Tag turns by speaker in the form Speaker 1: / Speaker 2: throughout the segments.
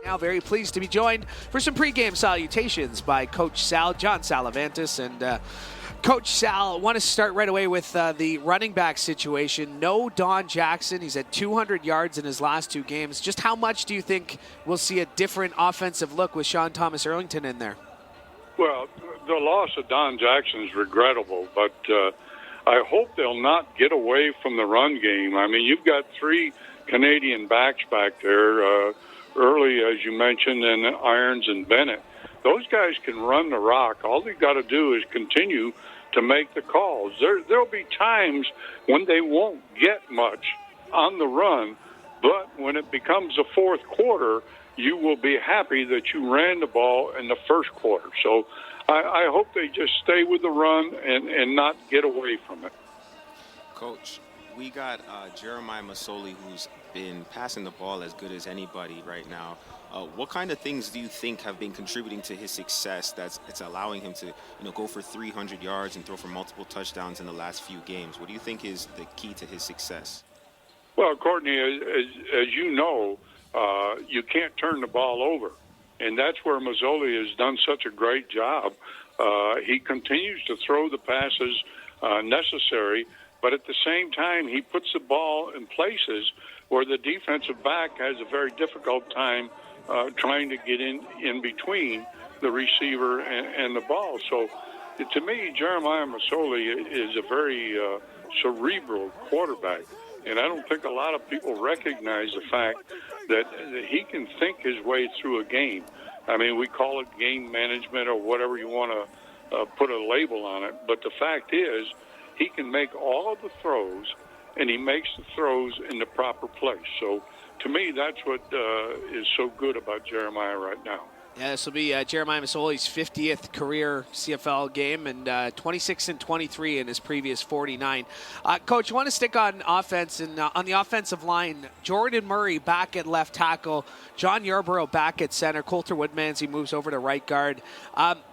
Speaker 1: Now very pleased to be joined for some pregame salutations by Coach Sal, John Salavantis. And Coach Sal, I want to start right away with the running back situation. No Don Jackson. He's at 200 yards in his last two games. Just how much do you think we'll see a different offensive look with Sean Thomas Erlington in there?
Speaker 2: Well, the loss of Don Jackson is regrettable, but I hope they'll not get away from the run game. I mean, you've got three Canadian backs back there, Early, as you mentioned, and Irons and Bennett. Those guys can run the rock. All they've got to do is continue to make the calls. There'll be times when they won't get much on the run, but when it becomes the fourth quarter, you will be happy that you ran the ball in the first quarter. So I hope they just stay with the run and not get away from it.
Speaker 3: Coach, we got Jeremiah Masoli, who's been passing the ball as good as anybody right now. What kind of things do you think have been contributing to his success it's allowing him to go for 300 yards and throw for multiple touchdowns in the last few games? What do you think is the key to his success?
Speaker 2: Well, Courtney, as you know, you can't turn the ball over. And that's where Masoli has done such a great job. He continues to throw the passes necessary, but at the same time, he puts the ball in places where the defensive back has a very difficult time trying to get in between the receiver and the ball. So, to me, Jeremiah Masoli is a very cerebral quarterback. And I don't think a lot of people recognize the fact that he can think his way through a game. I mean, we call it game management or whatever you want to put a label on it. But the fact is, he can make all of the throws, and he makes the throws in the proper place. So, to me, that's what is so good about Jeremiah right now.
Speaker 1: Yeah, this will be Jeremiah Masoli's 50th career CFL game and 26 and 23 in his previous 49. Coach, you want to stick on offense, and on the offensive line, Jordan Murray back at left tackle, John Yarborough back at center, Coulter Woodmansey moves over to right guard.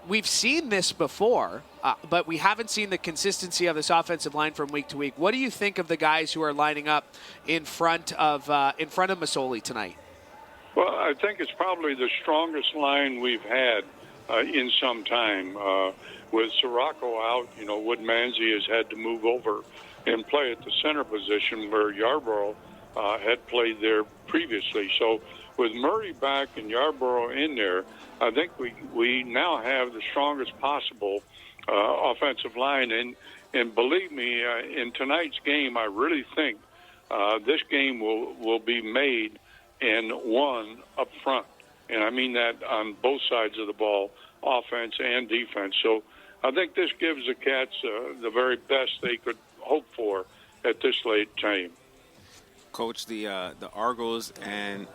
Speaker 1: We've seen this before, but we haven't seen the consistency of this offensive line from week to week. What do you think of the guys who are lining up in front of Masoli tonight?
Speaker 2: Well, I think it's probably the strongest line we've had in some time. With Sirocco out, Woodmansey has had to move over and play at the center position where Yarborough had played there previously. So with Murray back and Yarborough in there, I think we now have the strongest possible offensive line. And believe me, in tonight's game, I really think this game will be made and won up front. And I mean that on both sides of the ball, offense and defense. So I think this gives the Cats the very best they could hope for at this late time.
Speaker 3: Coach, the Argos and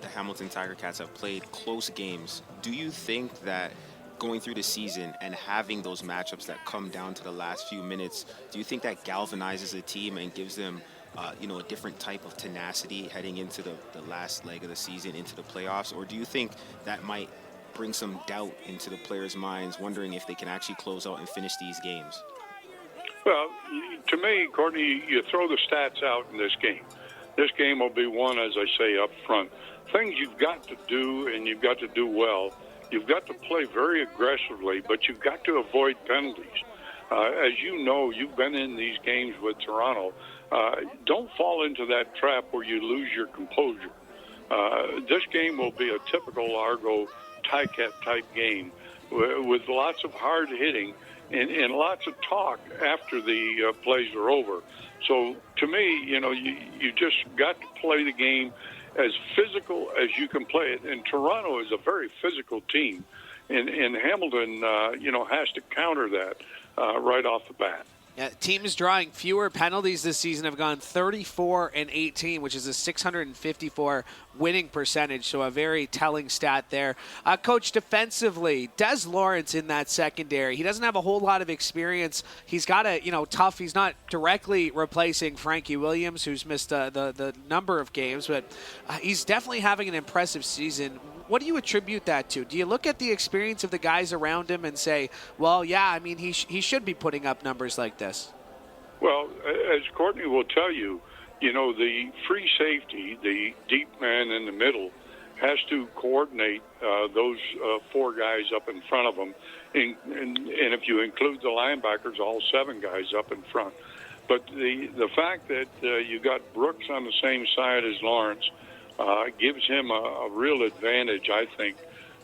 Speaker 3: the Hamilton Tiger-Cats have played close games. Do you think that going through the season and having those matchups that come down to the last few minutes, do you think that galvanizes a team and gives them a different type of tenacity heading into the last leg of the season, into the playoffs? Or do you think that might bring some doubt into the players' minds, wondering if they can actually close out and finish these games?
Speaker 2: Well, to me, Courtney, you throw the stats out in this game. This game will be won, as I say, up front. Things you've got to do, and you've got to do well. You've got to play very aggressively, but you've got to avoid penalties. As you know, you've been in these games with Toronto. Don't fall into that trap where you lose your composure. This game will be a typical Argo Ticat type game with lots of hard hitting and lots of talk after the plays are over. So to me, you just got to play the game as physical as you can play it. And Toronto is a very physical team, and Hamilton, has to counter that right off the bat.
Speaker 1: Yeah, teams drawing fewer penalties this season have gone 34 and 18, which is a 654 winning percentage. So a very telling stat there. Coach, defensively, Des Lawrence in that secondary. He doesn't have a whole lot of experience. He's got a, tough. He's not directly replacing Frankie Williams, who's missed the number of games, but he's definitely having an impressive season. What do you attribute that to? Do you look at the experience of the guys around him and say, well, yeah, I mean, he should be putting up numbers like this?
Speaker 2: Well, as Courtney will tell you, the free safety, the deep man in the middle, has to coordinate those four guys up in front of him. And if you include the linebackers, all seven guys up in front. But the fact that you got Brooks on the same side as Lawrence gives him a real advantage, I think,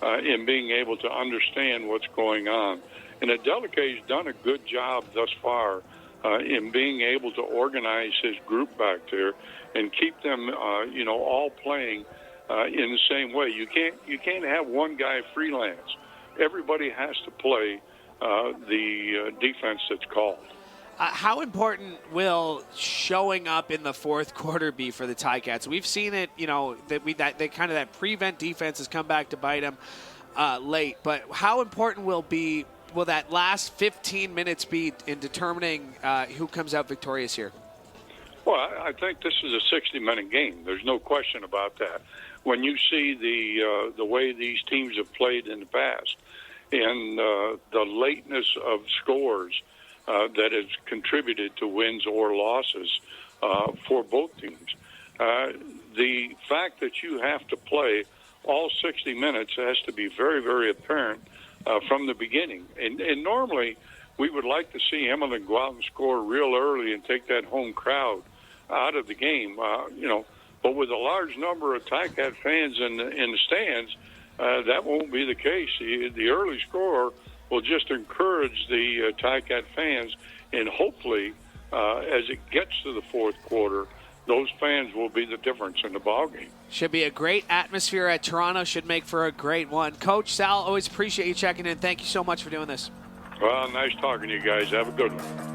Speaker 2: in being able to understand what's going on. And Adelica's done a good job thus far in being able to organize his group back there and keep them, all playing in the same way. You can't have one guy freelance. Everybody has to play the defense that's called.
Speaker 1: How important will showing up in the fourth quarter be for the Ticats? We've seen it, that prevent defense has come back to bite them late. But how important will that last 15 minutes be in determining who comes out victorious here?
Speaker 2: Well, I think this is a 60-minute game. There's no question about that. When you see the way these teams have played in the past and the lateness of scores that has contributed to wins or losses for both teams, the fact that you have to play all 60 minutes has to be very, very apparent from the beginning. And normally we would like to see Hamilton go out and score real early and take that home crowd out of the game, But with a large number of Ticat fans in the stands, that won't be the case. The early score will just encourage the Ticat fans, and hopefully, as it gets to the fourth quarter, those fans will be the difference in the ballgame.
Speaker 1: Should be a great atmosphere at Toronto. Should make for a great one. Coach Sal, always appreciate you checking in. Thank you so much for doing this.
Speaker 2: Well, nice talking to you guys. Have a good one.